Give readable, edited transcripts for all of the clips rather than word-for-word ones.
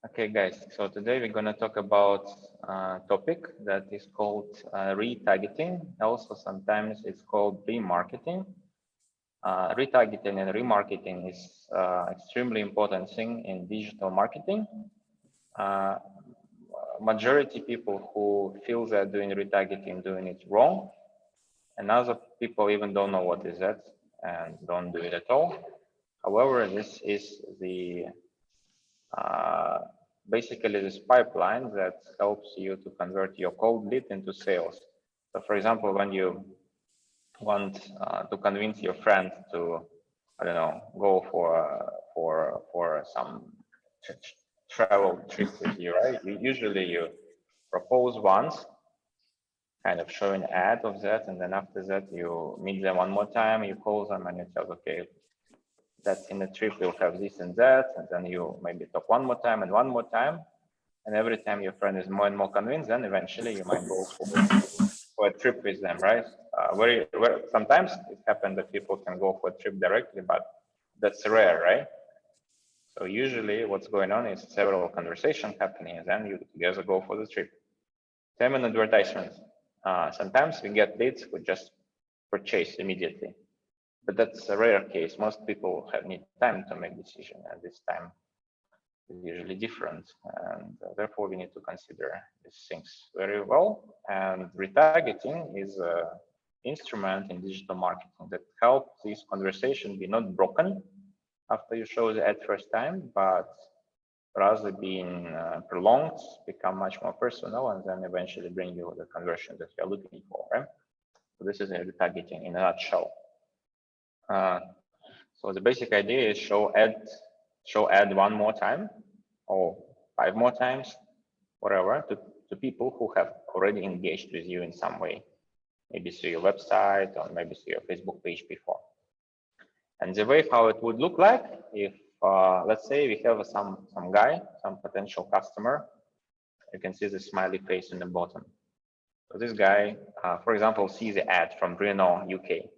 Okay, guys, so today we're going to talk about a topic that is called retargeting. Also, sometimes it's called remarketing. Retargeting and remarketing is extremely important thing in digital marketing. Uh, Majority people who feel they're doing retargeting doing it wrong, and other people even don't know what is that and don't do it at all. However, this is the uh, basically this pipeline that helps you to convert your cold lead into sales. So for example, when you want to convince your friend to, I don't know, go for some travel trip with you, right? Usually you propose once, kind of show an ad of that, and then after that you meet them one more time, you call them and you tell, okay, that in the trip we'll have this and that, and then you maybe talk one more time and one more time, and every time your friend is more and more convinced, then eventually you might go for a trip with them, right? Sometimes it happens that people can go for a trip directly, but that's rare, right? So usually what's going on is several conversations happening, and then you together go for the trip. Same in advertisements. Sometimes we get leads who just purchase immediately, but that's a rare case. Most people need time to make decision, and this time is usually different, and therefore we need to consider these things very well. And retargeting is an instrument in digital marketing that helps this conversation be not broken after you show the ad first time, but rather being prolonged, become much more personal, and then eventually bring you the conversion that you're looking for, right? So this is retargeting in a nutshell. So the basic idea is show ad one more time or 5 more times, whatever, to people who have already engaged with you in some way, maybe through your website or maybe through your Facebook page before. And the way how it would look like if, let's say we have some guy, some potential customer, you can see the smiley face in the bottom. So this guy, for example, sees the ad from Renault UK.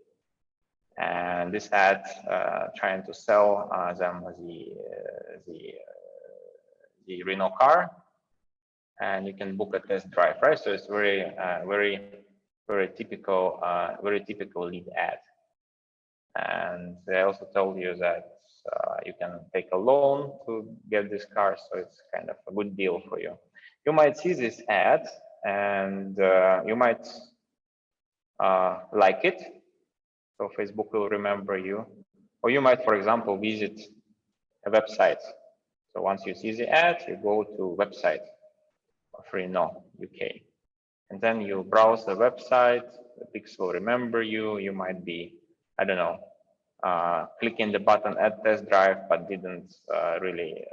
And this ad trying to sell them the Renault car, and you can book a test drive, right? So it's very typical lead ad. And they also told you that you can take a loan to get this car, so it's kind of a good deal for you. You might see this ad and you might like it. So Facebook will remember you. Or you might, for example, visit a website. So once you see the ad, you go to website of Renault UK. And then you browse the website, the Pix will remember you. You might be, I don't know, clicking the button add test drive, but didn't really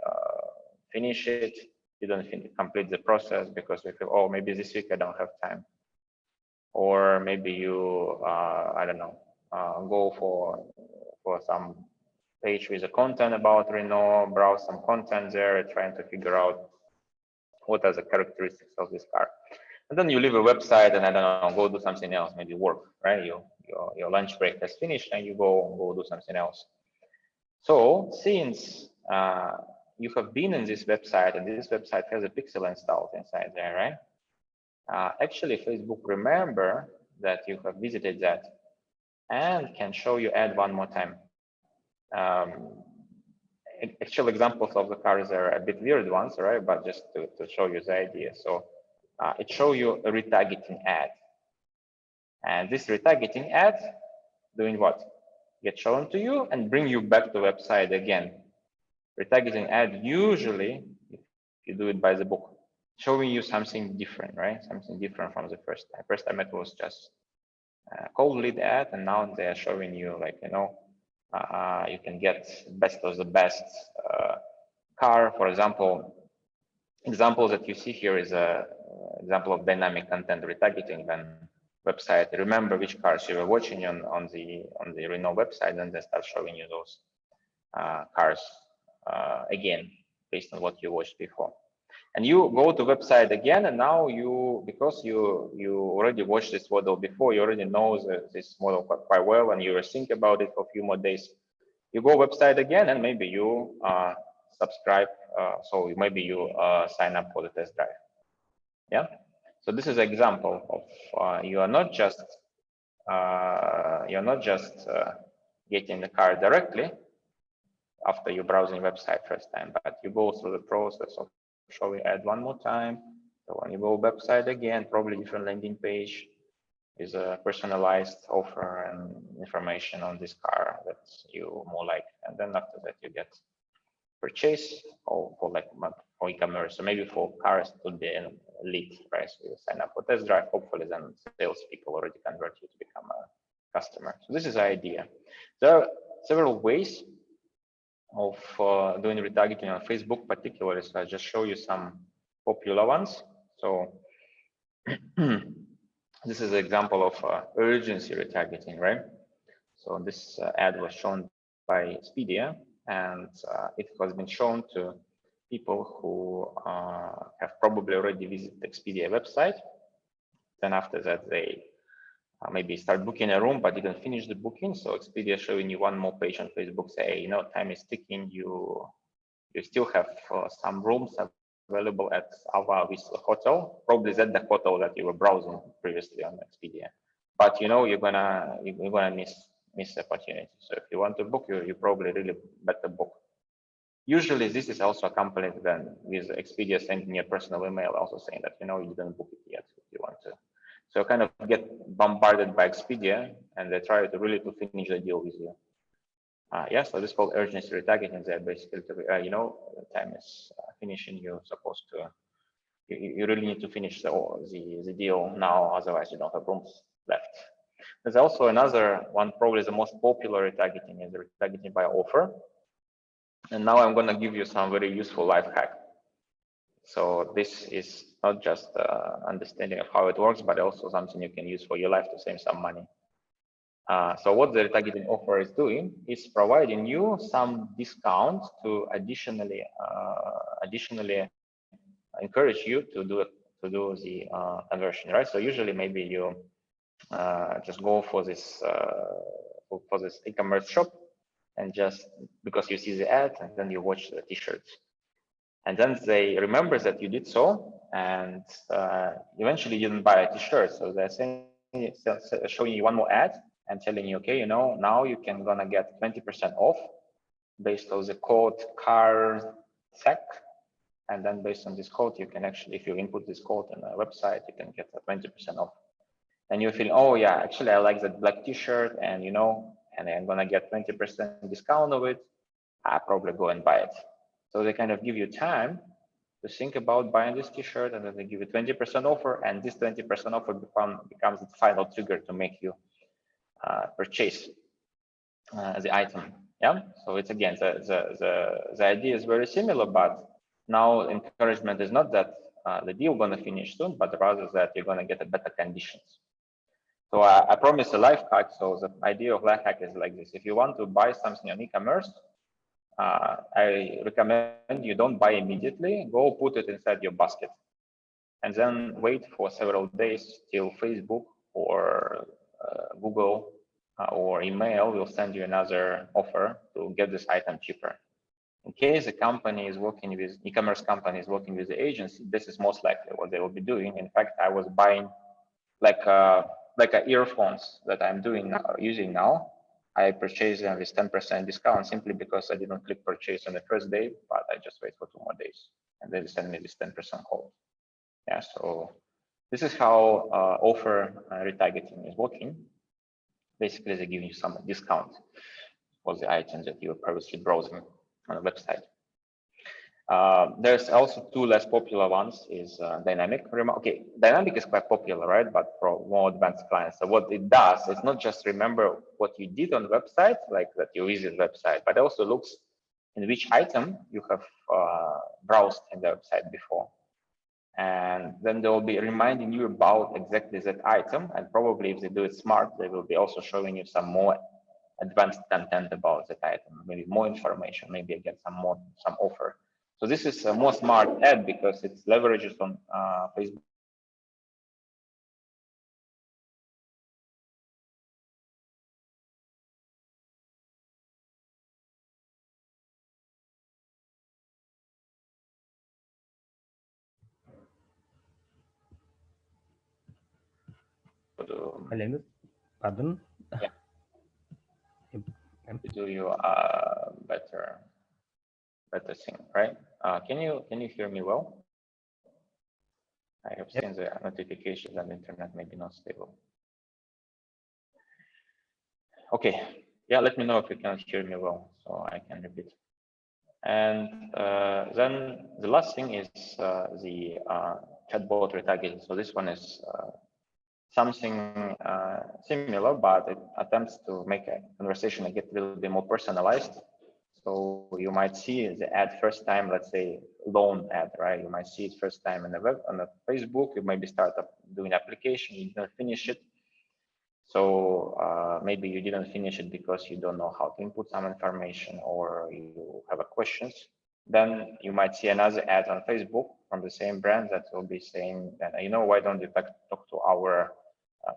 finish it. You don't complete the process because you feel, oh, maybe this week I don't have time. Or maybe you, I don't know, go for some page with a content about Renault, browse some content there, trying to figure out what are the characteristics of this car. And then you leave a website and I don't know, go do something else, maybe work, right? Your lunch break has finished and you go do something else. So since you have been in this website and this website has a pixel installed inside there, right? Actually, Facebook remember that you have visited that and can show you ad one more time. Actual examples of the cars are a bit weird ones, right? But just to show you the idea. So it shows you a retargeting ad. And this retargeting ad doing what? Get shown to you and bring you back to the website again. Retargeting ad usually, if you do it by the book, showing you something different, right? Something different from the first time. First time it was just a cold lead ad, and now they are showing you like, you know, you can get best of the best car. For example, example that you see here is a example of dynamic content retargeting. When website remember which cars you were watching on the Renault website, and they start showing you those cars again based on what you watched before. And you go to website again, and now because you already watched this model before, you already know this model quite well, and you think about it for a few more days. You go website again, and maybe you subscribe. So maybe you sign up for the test drive. Yeah. So this is an example of you are not just getting the car directly after you're browsing website first time, but you go through the process of showing ad one more time. So when you go website again, probably different landing page is a personalized offer and information on this car that you more like, and then after that you get purchase or for like for e-commerce. So maybe for cars it would be a lead, right? So you sign up for test drive, hopefully then sales people already convert you to become a customer. So this is the idea. There are several ways of doing retargeting on Facebook particularly. So I just show you some popular ones. So this is an example of urgency retargeting, right? So this ad was shown by Expedia, and it has been shown to people who have probably already visited Expedia website. Then after that, they maybe start booking a room, but didn't finish the booking. So Expedia showing you one more page on Facebook, say, hey, you know, time is ticking. You still have some rooms available at our hotel. Probably that's the hotel that you were browsing previously on Expedia. But you know, you're gonna miss opportunity. So if you want to book, you probably really better book. Usually this is also accompanied then with Expedia sending you a personal email also saying that, you know, you didn't book it yet if you want to. So kind of get bombarded by Expedia and they try to really to finish the deal with you. Yeah, so this is called urgency retargeting. They're basically, you know, the time is finishing. You're supposed to, you really need to finish the deal now, otherwise you don't have rooms left. There's also another one, probably the most popular retargeting is the retargeting by offer. And now I'm going to give you some very useful life hack. So this is not just understanding of how it works, but also something you can use for your life to save some money. So what the retargeting offer is doing is providing you some discount to additionally encourage you to do the conversion, right? So usually maybe you just go for this e-commerce shop and just because you see the ad and then you watch the t-shirts and then they remember that you did so and eventually you didn't buy a t-shirt, so they're showing you one more ad and telling you, okay, you know, now you can gonna get 20% off based on the code CARSEC, and then based on this code you can actually, if you input this code in a website, you can get a 20% off. And you feel, oh yeah, actually I like that black t-shirt and you know, and I'm gonna get 20% discount of it, I probably go and buy it. So they kind of give you time to think about buying this t-shirt and then they give you 20% offer, and this 20% offer becomes the final trigger to make you purchase the item. Yeah, so it's again the idea is very similar, but now encouragement is not that the deal gonna finish soon, but rather that you're gonna get a better conditions. So I promise a life hack. So the idea of life hack is like this: if you want to buy something on e-commerce, I recommend you don't buy immediately. Go put it inside your basket, and then wait for several days till Facebook or Google or email will send you another offer to get this item cheaper. In case a company is working with e-commerce company is working with the agency, this is most likely what they will be doing. In fact, I was buying like earphones that I'm doing now, using now. I purchased them with 10% discount simply because I didn't click purchase on the first day, but I just wait for 2 more days and they send me this 10% code. Yeah, so this is how offer retargeting is working. Basically, they give you some discount for the items that you were previously browsing on the website. There's also 2 less popular ones is dynamic. Okay, dynamic is quite popular, right? But for more advanced clients, so what it does is not just remember what you did on the website, like that you visit the website, but also looks in which item you have browsed in the website before. And then they will be reminding you about exactly that item. And probably if they do it smart, they will be also showing you some more advanced content about that item, maybe more information, maybe get some offer. So this is a more smart ad because it leverages on Facebook Pardon? Yeah. To do you better thing, right? Can you hear me well? I have seen the notifications and the internet may be not stable. Okay, yeah, let me know if you can hear me well, so I can repeat. And then the last thing is the chatbot retargeting. So this one is something similar, but it attempts to make a conversation and get a little bit more personalized. So you might see the ad first time, let's say loan ad, right? You might see it first time in the web on the Facebook. You maybe start up doing application, you didn't finish it. So maybe you didn't finish it because you don't know how to input some information or you have a questions. Then you might see another ad on Facebook from the same brand that will be saying that, you know, why don't you talk to our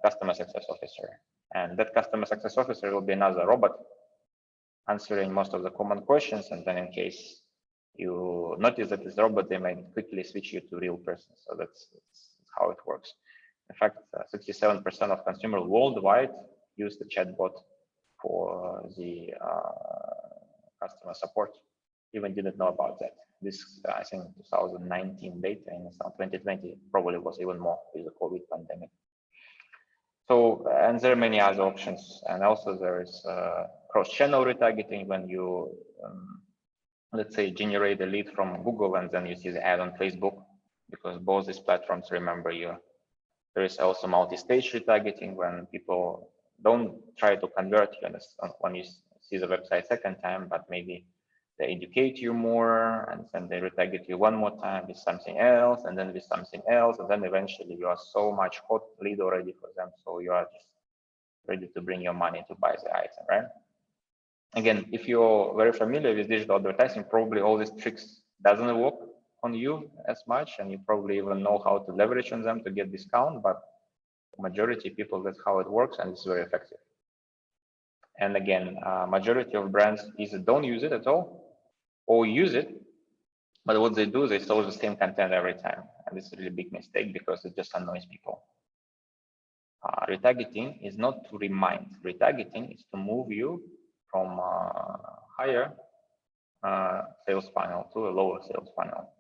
customer success officer? And that customer success officer will be another robot answering most of the common questions. And then in case you notice that it's a robot, they might quickly switch you to real person. So that's how it works. In fact, 67% of consumers worldwide use the chatbot for the customer support. Even didn't know about that. This, I think, 2019 data, and 2020 probably was even more with the COVID pandemic. So, and there are many other options. And also there is cross-channel retargeting when you, let's say, generate a lead from Google and then you see the ad on Facebook, because both these platforms remember you. There is also multi-stage retargeting when people don't try to convert you when you see the website second time, but maybe they educate you more and then they retarget you one more time with something else and then with something else. And then eventually you are so much hot lead already for them. So you are just ready to bring your money to buy the item, right? Again, if you're very familiar with digital advertising, probably all these tricks doesn't work on you as much, and you probably even know how to leverage on them to get discount, but majority of people, that's how it works, and it's very effective. And again, majority of brands either don't use it at all or use it, but what they do, they show the same content every time, and this is a really big mistake because it just annoys people. Retargeting is not to remind. Retargeting is to move you from a higher sales funnel to a lower sales funnel,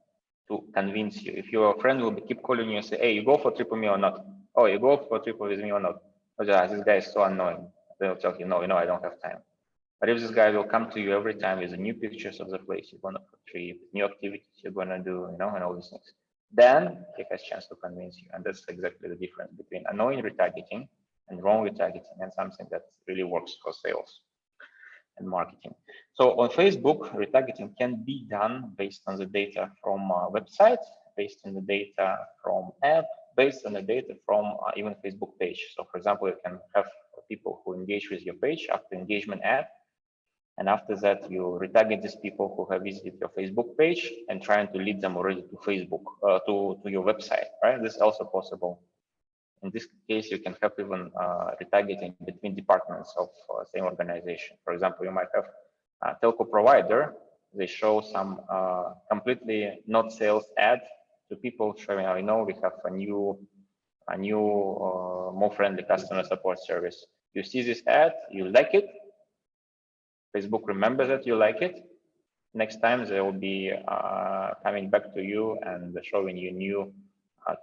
to convince you. If your friend will keep calling you and say, hey, you go for triple me or not? Oh, you go for triple with me or not? Oh, yeah, this guy is so annoying. They'll tell you, no, I don't have time. But if this guy will come to you every time with new pictures of the place you're gonna trip, new activities you're gonna do, and all these things, then he has a chance to convince you. And that's exactly the difference between annoying retargeting and wrong retargeting, and something that really works for sales and marketing. So on Facebook, retargeting can be done based on the data from website, based on the data from app, based on the data from even Facebook page. So for example, you can have people who engage with your page after engagement ad, and after that you retarget these people who have visited your Facebook page and trying to lead them already to Facebook, to your website, right? This is also possible. In this case, you can have even retargeting between departments of same organization. For example, you might have a telco provider. They show some completely not sales ad to people showing, we have a new more friendly customer support service. You see this ad, you like it. Facebook remembers that you like it. Next time they will be coming back to you and showing you new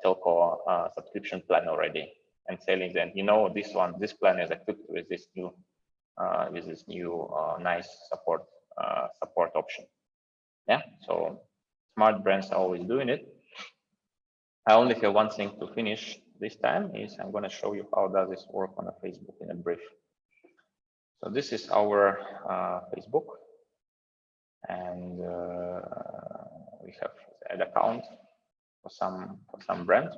telco subscription plan already, and telling them, this plan is equipped with this new nice support option. Yeah, so smart brands are always doing it. I only have one thing to finish this time. Is I'm going to show you how does this work on a Facebook in a brief. So this is our Facebook, and we have an account for some brand.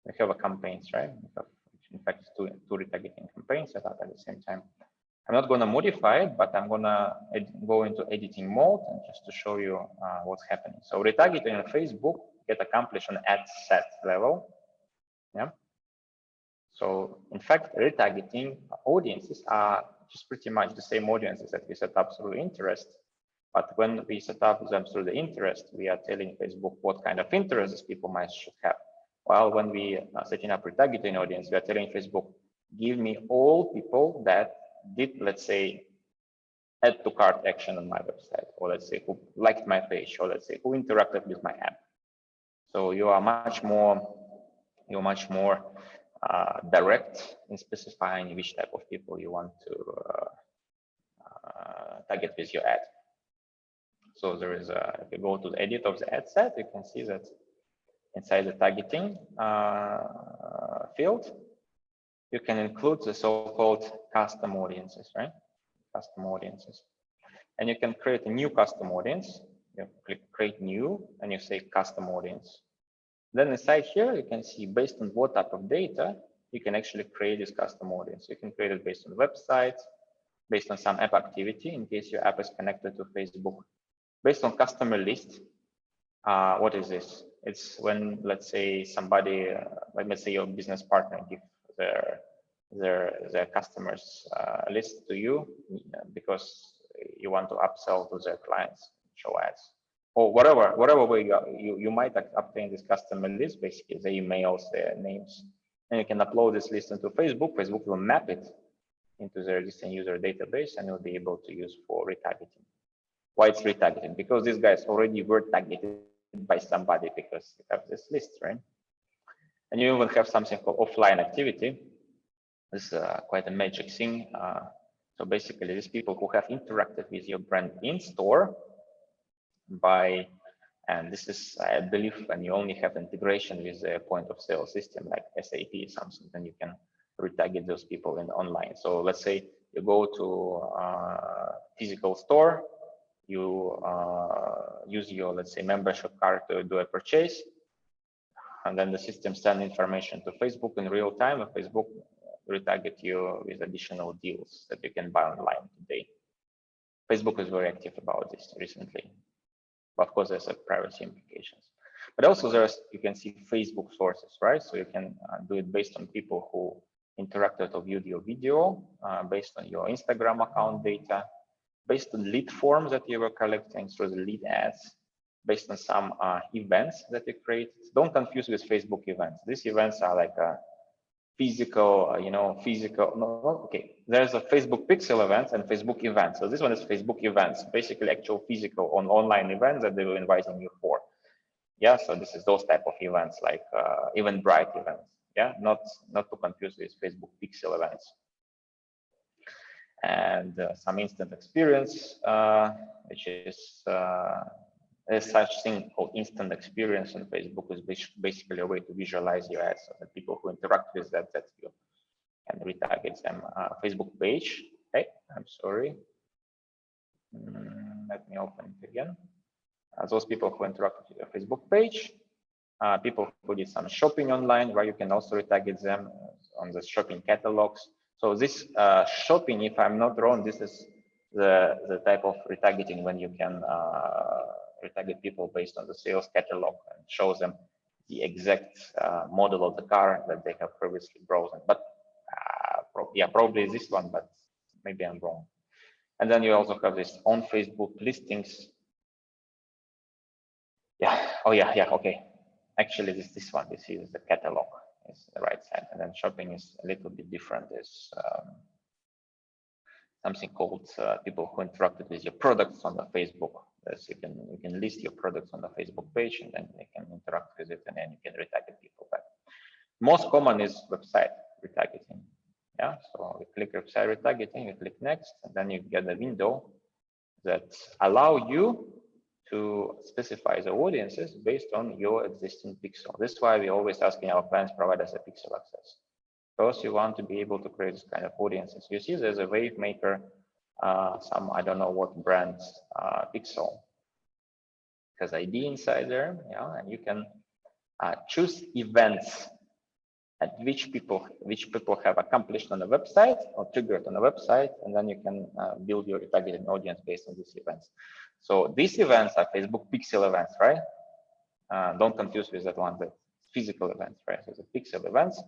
We have a campaigns, right? We have, in fact, two retargeting campaigns set up at the same time. I'm not going to modify it, but I'm going to go into editing mode and just to show you what's happening. So retargeting on Facebook get accomplished on ad set level. Yeah. So in fact, retargeting audiences are just pretty much the same audiences that we set up through interest. But when we set up them through the interest, we are telling Facebook what kind of interests people should have. While when we are setting up retargeting audience, we are telling Facebook, give me all people that did, let's say, add to cart action on my website, or let's say who liked my page, or let's say who interacted with my app. So you are much more direct in specifying which type of people you want to target with your ad. So there is if you go to the edit of the ad set, you can see that inside the targeting field, you can include the so-called custom audiences, right? Custom audiences. And you can create a new custom audience. You click create new and you say custom audience. Then inside here, you can see based on what type of data, you can actually create this custom audience. You can create it based on websites, based on some app activity, in case your app is connected to Facebook. Based on customer list, what is this? It's when, let's say, somebody, let's say your business partner give their customers list to you because you want to upsell to their clients, show ads, or whatever way you might obtain this customer list, basically the emails, their names, and you can upload this list into Facebook. Facebook will map it into their existing user database and you'll be able to use for retargeting. Why it's retargeting? Because these guys already were targeted by somebody because you have this list, right? And you even have something called offline activity. This is quite a magic thing. So basically, these people who have interacted with your brand in store and this is, I believe, when you only have integration with the point of sale system like SAP or something, then you can retarget those people in online. So let's say you go to a physical store, you use your, let's say, membership card to do a purchase, and then the system sends information to Facebook in real time, and Facebook retarget you with additional deals that you can buy online today. Facebook is very active about this recently. Of course, there's a privacy implications, but also you can see Facebook sources, right? So you can do it based on people who interacted or viewed your video, based on your Instagram account data, based on lead forms that you were collecting through the lead ads, based on some events that you create. Don't confuse with Facebook events. These events are like a physical, okay. There's a Facebook pixel events and Facebook events. So this one is Facebook events, basically actual physical online events that they will inviting you for. Yeah, so this is those type of events like Eventbrite events. Yeah, not to confuse with Facebook pixel events. And some instant experience, which is there's such thing called instant experience on Facebook, is basically a way to visualize your ads so that people who interact with that you can retarget them. Facebook page. Hey, I'm sorry. Let me open it again. Those people who interact with your Facebook page, people who did some shopping online, where you can also retarget them on the shopping catalogs. So this shopping, if I'm not wrong, this is the type of retargeting when you can retarget people based on the sales catalog and show them the exact model of the car that they have previously browsed. But yeah, probably this one, but maybe I'm wrong. And then you also have this on Facebook listings. Yeah. Oh yeah. Yeah. Okay. Actually, this one. This is the catalog. Is the right side, and then shopping is a little bit different. Is something called people who interacted with your products on the Facebook. As you can list your products on the Facebook page, and then they can interact with it, and then you can retarget people back. Most common is website retargeting. Yeah, so we click website retargeting, you click next, and then you get a window that allow you to specify the audiences based on your existing pixel. This is why we always asking our clients provide us a pixel access. Because you want to be able to create this kind of audiences. You see there's a wave maker, some, I don't know what brand's pixel, has ID inside there, yeah, and you can choose events at which people have accomplished on the website or triggered on the website, and then you can build your retargeting audience based on these events. So these events are Facebook pixel events, right? Don't confuse with that one, but physical events, right? So the pixel events,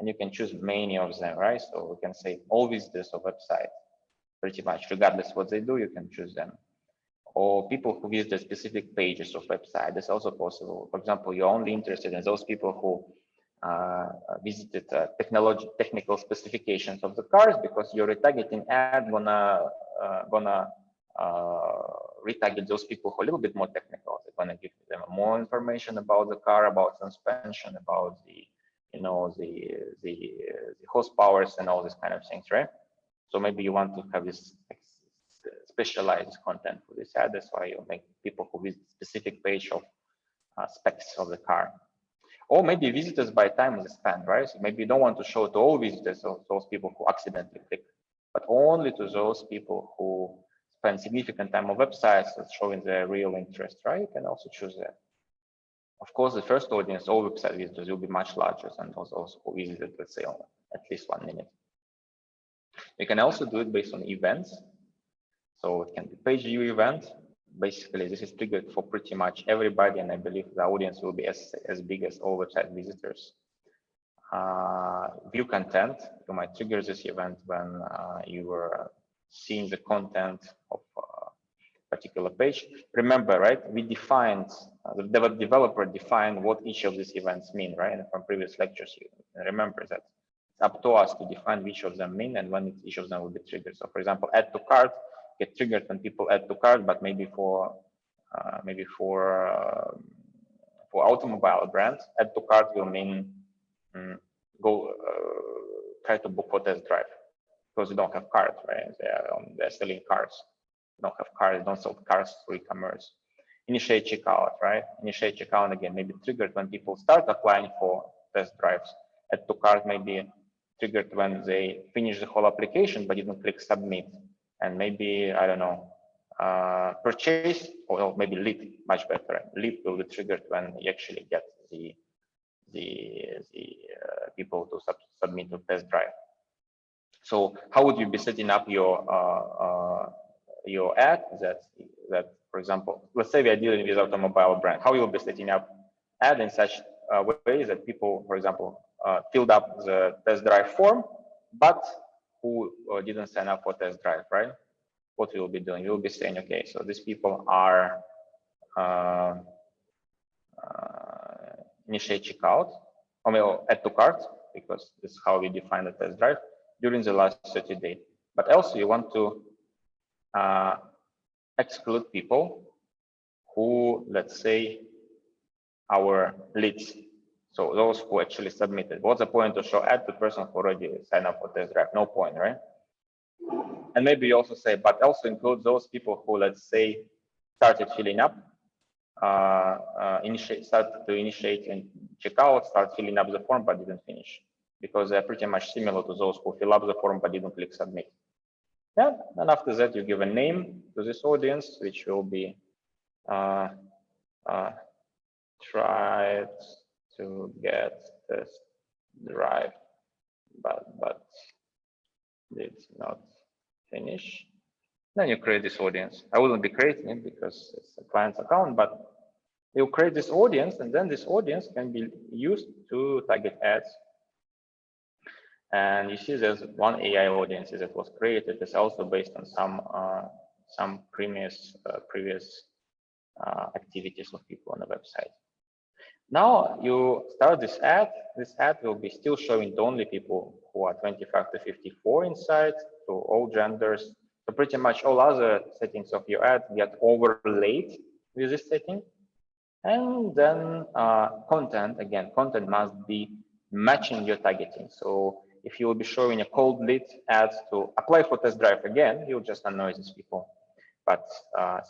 and you can choose many of them, right? So we can say all visitors of website, pretty much, regardless what they do, you can choose them. or people who visit specific pages of website. That's also possible. For example, you're only interested in those people who visited technical specifications of the cars, because your retargeting ad gonna retarget those people who are a little bit more technical. They're gonna give them more information about the car, about suspension, about the the horsepowers and all these kind of things, right? So maybe you want to have this specialized content for this ad. That's why you make people who visit specific page of specs of the car. Or maybe visitors by time of the spend, right? So maybe you don't want to show to all visitors or those people who accidentally click, but only to those people who spend significant time on websites that's showing their real interest, right? You can also choose that. Of course, the first audience, all website visitors, will be much larger than those who visited, let's say, at least 1 minute. You can also do it based on events. So it can be page view event. Basically, this is triggered for pretty much everybody, and I believe the audience will be as big as all website visitors. View content, you might trigger this event when you are seeing the content of a particular page. Remember, right? We defined, the developer defined what each of these events mean, right? And from previous lectures, you remember that it's up to us to define which of them mean and when each of them will be triggered. So, for example, add to cart get triggered when people add to cart, but maybe for automobile brands, add to cart will mean go try to book for test drive, because you don't have cars, right? They're selling cars. You don't have cars, don't sell cars through e-commerce. Initiate checkout, right? Initiate checkout again, maybe triggered when people start applying for test drives. Add to cart maybe triggered when they finish the whole application but didn't click submit. And maybe, I don't know, purchase, or maybe lead, much better. Lead will be triggered when you actually get the people to submit to test drive. So how would you be setting up your ad that, for example, let's say we are dealing with automobile brand, how you'll be setting up ad in such a way that people, for example, filled up the test drive form, but who didn't sign up for test drive, right? What we will be doing, we will be saying, okay, so these people are initiate checkout, or add to cart, because this is how we define the test drive during the last 30 days. But also you want to exclude people who, let's say, our leads. So those who actually submitted. What's the point to show ad to person who already signed up for test drive? No point, right? And maybe you also say, but also include those people who, let's say, started filling up, start to initiate and check out, start filling up the form but didn't finish, because they're pretty much similar to those who fill up the form but didn't click submit. Yeah, and after that you give a name to this audience, which will be tried to get test drive, but did not finish. Then you create this audience. I wouldn't be creating it because it's a client's account, but you create this audience, and then this audience can be used to target ads. And you see there's one AI audience that was created. It's also based on some previous activities of people on the website. Now you start this ad. This ad will be still showing to only people who are 25 to 54 inside, to all genders. So pretty much all other settings of your ad get overlaid with this setting. And then content, again, content must be matching your targeting. So if you will be showing a cold lead ads to apply for test drive again, you'll just annoy these people. But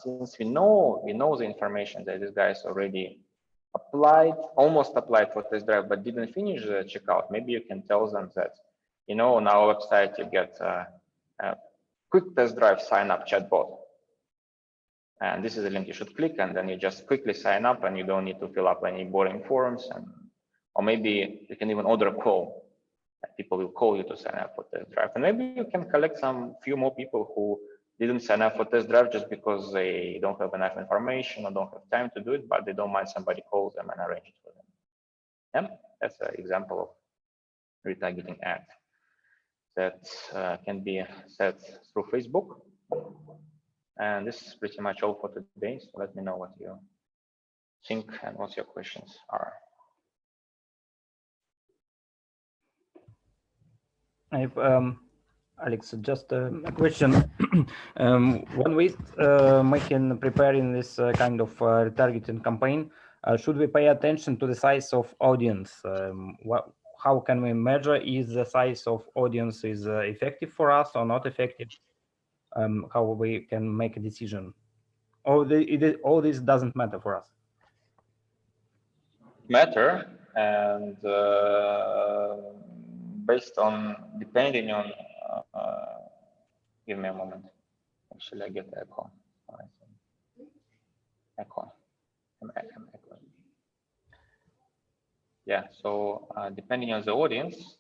since we know the information that these guys already almost applied for test drive, but didn't finish the checkout, maybe you can tell them that, on our website you get a quick test drive sign up chatbot. And this is the link you should click, and then you just quickly sign up and you don't need to fill up any boring forms. Or maybe you can even order a call. People will call you to sign up for test drive. And maybe you can collect few more people who didn't sign up for test drive just because they don't have enough information or don't have time to do it, but they don't mind somebody calls them and arrange it for them. Yeah, that's an example of retargeting ad that can be set through Facebook. And this is pretty much all for today. So let me know what you think and what your questions are. I've Alex, just a question. When we making preparing this kind of retargeting campaign, should we pay attention to the size of audience? How can we measure is the size of audience is effective for us or not effective? How we can make a decision? All this doesn't matter for us. Matter, and based on depending on give me a moment. Actually, I get echo. Echo. Echo. Yeah. So depending on the audience,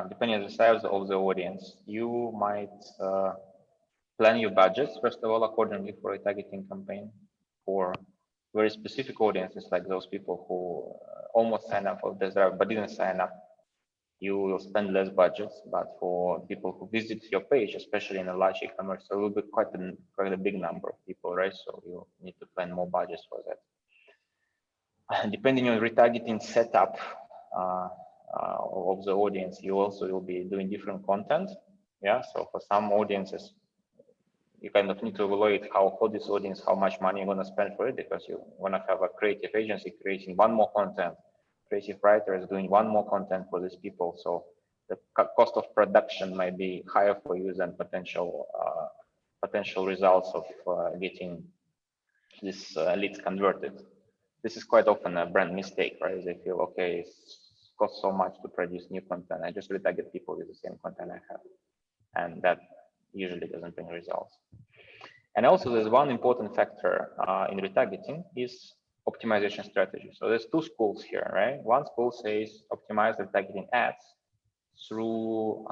depending on the size of the audience, you might plan your budgets first of all accordingly for a targeting campaign for very specific audiences like those people who almost signed up for this drive but didn't sign up. You will spend less budgets, but for people who visit your page, especially in a large e-commerce, it will be quite a big number of people, right? So you need to plan more budgets for that. Depending on retargeting setup of the audience, you also will be doing different content. Yeah, so for some audiences, you kind of need to evaluate how for this audience, how much money you're going to spend for it, because you want to have a creative agency creating one more content, creative writers doing one more content for these people. So the cost of production might be higher for you than potential results of getting these leads converted. This is quite often a brand mistake, right? They feel, okay, it costs so much to produce new content. I just retarget people with the same content I have. And that usually doesn't bring results. And also there's one important factor in retargeting is optimization strategy. So there's two schools here, right? One school says optimize retargeting ads through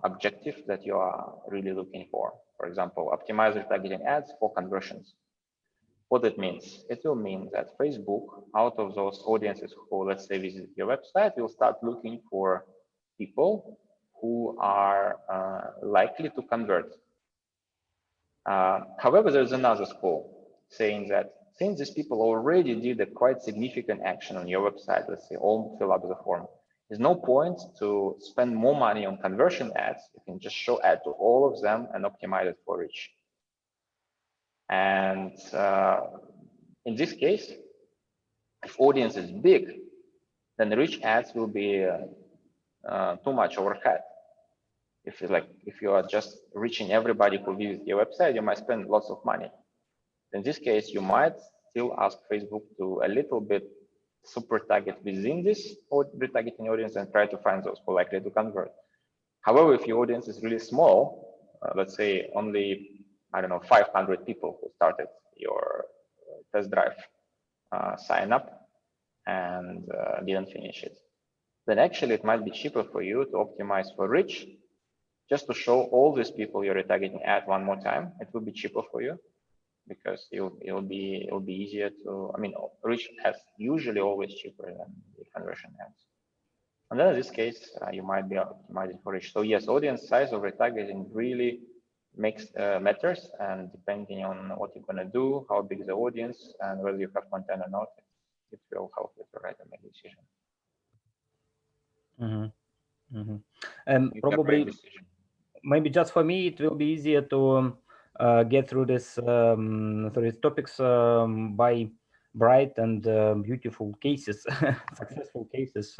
objectives that you are really looking for. For example, optimize retargeting ads for conversions. What that means? It will mean that Facebook, out of those audiences who, let's say, visit your website, will start looking for people who are likely to convert. However, there's another school saying that since these people already did a quite significant action on your website, let's say all fill up the form, there's no point to spend more money on conversion ads. You can just show ad to all of them and optimize it for reach. And in this case, if audience is big, then the reach ads will be too much overhead. If you are just reaching everybody who visits your website, you might spend lots of money. In this case, you might still ask Facebook to a little bit super target within this retargeting audience and try to find those who are likely to convert. However, if your audience is really small, let's say only, I don't know, 500 people who started your test drive sign up and didn't finish it, then actually it might be cheaper for you to optimize for reach, just to show all these people you're retargeting ad one more time. It will be cheaper for you because it'll be easier to, I mean, reach ads usually always cheaper than the conversion ads. And then in this case, you might be optimizing for reach. So yes, audience size of retargeting really matters, and depending on what you're gonna do, how big is the audience, and whether you have content or not, it will help you to write a decision. Mm-hmm. Mm-hmm. And probably, maybe just for me, it will be easier to get through these topics by bright and beautiful cases, successful cases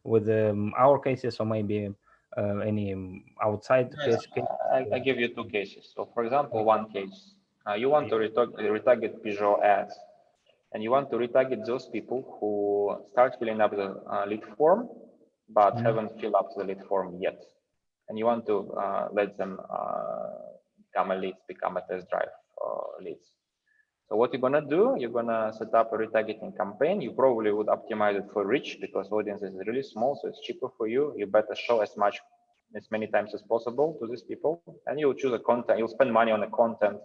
with our cases, or maybe any outside case. I give you two cases. So for example, one case, you want to retarget Peugeot ads, and you want to retarget those people who start filling up the lead form, but haven't filled up the lead form yet. And you want to let them become a test drive leads. So what you're gonna do, you're gonna set up a retargeting campaign. You probably would optimize it for reach because audience is really small, so it's cheaper for you. You better show as many times as possible to these people, and you'll choose a content. You'll spend money on a content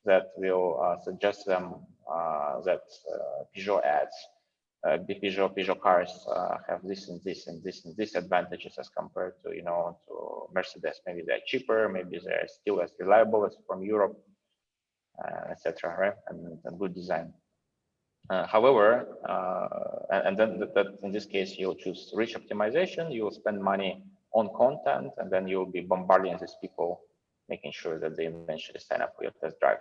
that will suggest them that Peugeot ads, Peugeot cars have this and this and this and this advantages as compared to to Mercedes. Maybe they're cheaper, maybe they're still as reliable as from Europe. etc. Right, and good design. However, and then that in this case, you'll choose rich optimization. You will spend money on content, and then you'll be bombarding these people, making sure that they eventually sign up for your test drive.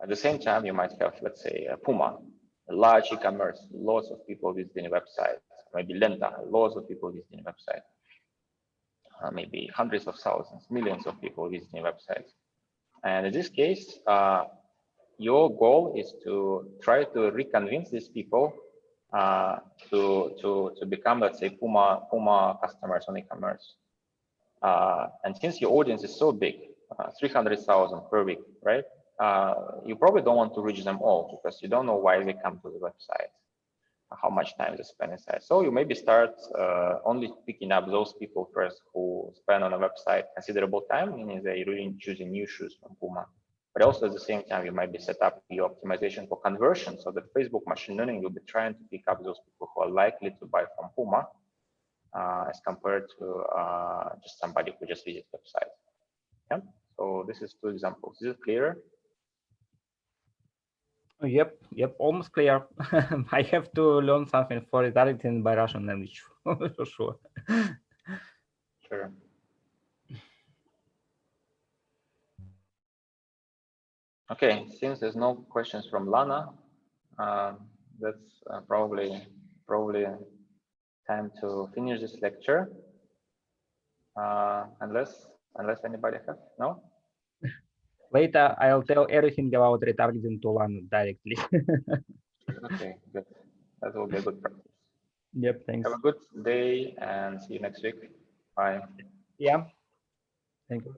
At the same time, you might have, let's say, Puma, a large e-commerce, lots of people visiting a website. Maybe Lenta, lots of people visiting a website. Maybe hundreds of thousands, millions of people visiting websites. And in this case, your goal is to try to reconvince these people to become, let's say, Puma customers on e-commerce. And since your audience is so big, 300,000 per week, right? You probably don't want to reach them all because you don't know why they come to the website, how much time they spend inside. So you maybe start only picking up those people first who spend on a website considerable time, meaning they're really choosing new shoes from Puma. But also at the same time, you might be set up your optimization for conversion so that Facebook machine learning will be trying to pick up those people who are likely to buy from Puma as compared to just somebody who just visits website. Yeah. So this is 2 examples. Is it clearer? Yep, almost clear. I have to learn something for retargeting by Russian language for sure. Sure. Okay, since there's no questions from Lana, that's probably time to finish this lecture. Unless anybody has, no? Later, I'll tell everything about retargeting to Lana directly. Okay, good. That will be a good practice. Yep, thanks. Have a good day and see you next week. Bye. Yeah, thank you.